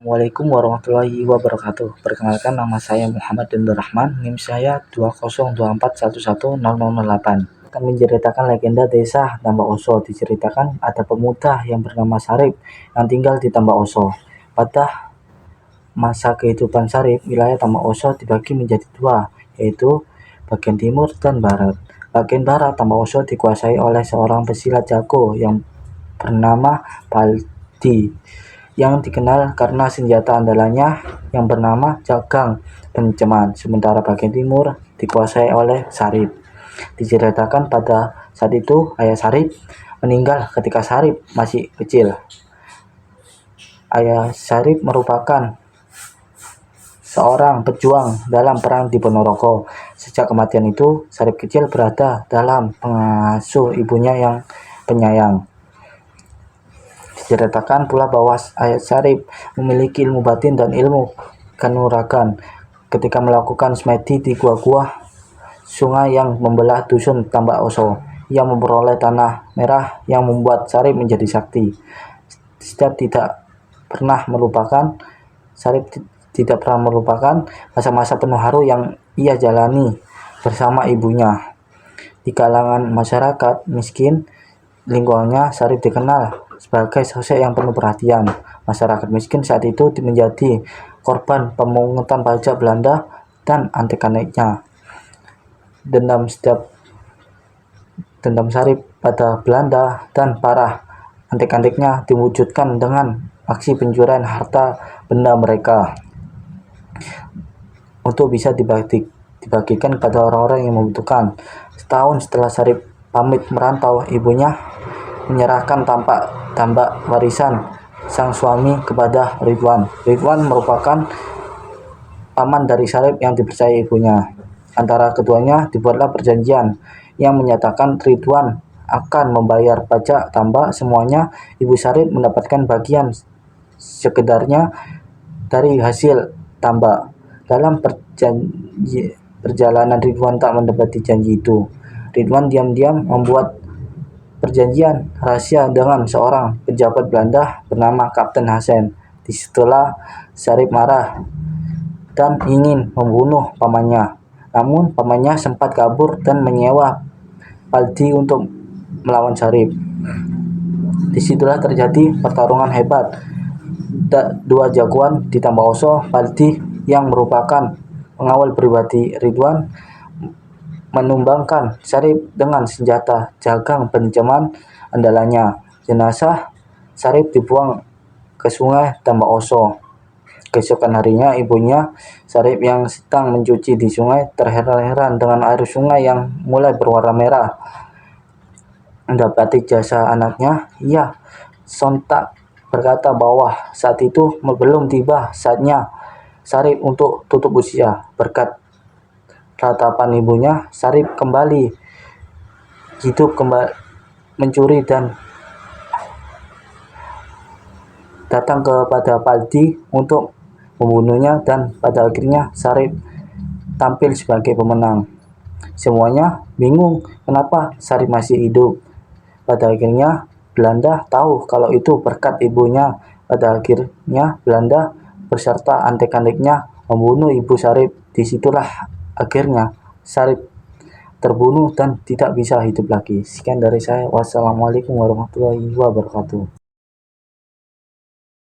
Assalamualaikum warahmatullahi wabarakatuh. Perkenalkan, nama saya Muhammad Dendra Rahman, NIM saya 202411008. Akan menceritakan legenda desa Tambak Oso. Diceritakan ada pemuda yang bernama Sarip yang tinggal di Tambak Oso. Pada masa kehidupan Sarip, wilayah Tambak Oso dibagi menjadi dua, yaitu bagian timur dan barat. Bagian barat Tambak Oso dikuasai oleh seorang pesilat jago yang bernama Paldi, yang dikenal karena senjata andalannya yang bernama Jagang Penceman. Sementara bagian timur dikuasai oleh Sarip. Diceritakan pada saat itu ayah Sarip meninggal ketika Sarip masih kecil. Ayah Sarip merupakan seorang pejuang dalam perang di Ponorogo. Sejak kematian itu, Sarip kecil berada dalam pengasuh ibunya yang penyayang. Diceritakan pula bahwa ayah Sarip memiliki ilmu batin dan ilmu kanuragan. Ketika melakukan semedi di gua-gua sungai yang membelah dusun Tambak Oso, ia memperoleh tanah merah yang membuat Sarip menjadi sakti. Sarip tidak pernah melupakan masa-masa penuh haru yang ia jalani bersama ibunya. Di kalangan masyarakat miskin lingkungannya, Sarip dikenal sebagai sosok yang penuh perhatian. Masyarakat miskin saat itu menjadi korban pemungutan pajak Belanda dan antek-anteknya. Dendam Sarip pada Belanda dan para antek-anteknya diwujudkan dengan aksi pencurian harta benda mereka untuk bisa dibagikan kepada orang-orang yang membutuhkan. Setahun setelah Sarip pamit merantau, ibunya menyerahkan tambak warisan sang suami kepada Ridwan. Ridwan merupakan paman dari Sarip yang dipercaya ibunya. Antara keduanya dibuatlah perjanjian yang menyatakan Ridwan akan membayar pajak tambak semuanya, ibu Sarip mendapatkan bagian sekedarnya dari hasil tambak. Dalam perjalanan Ridwan tak mendapati janji itu. Ridwan diam-diam membuat perjanjian rahasia dengan seorang pejabat Belanda bernama Kapten Hasen. Disitulah Sarip marah dan ingin membunuh pamannya. Namun pamannya sempat kabur dan menyewa Paldi untuk melawan Sarip. Disitulah terjadi pertarungan hebat. Dua jagoan di Tambak Oso, Paldi yang merupakan pengawal pribadi Ridwan menumbangkan Sarip dengan senjata Jagang Penceman andalannya. Jenazah Sarip dibuang ke sungai Tambak Oso. Keesokan harinya, ibunya Sarip yang sedang mencuci di sungai terheran-heran dengan air sungai yang mulai berwarna merah. Mendapati jasa anaknya, ia sontak berkata bahwa saat itu belum tiba saatnya Sarip untuk tutup usia. Berkat ratapan ibunya, Sarip kembali hidup, mencuri dan datang kepada Paldi untuk membunuhnya, dan pada akhirnya Sarip tampil sebagai pemenang. Semuanya bingung kenapa Sarip masih hidup. Pada akhirnya Belanda tahu kalau itu berkat ibunya. Pada akhirnya Belanda beserta antek-anteknya membunuh ibu Sarip. Disitulah akhirnya Sarip terbunuh dan tidak bisa hidup lagi. Sekian dari saya. Wassalamualaikum warahmatullahi wabarakatuh.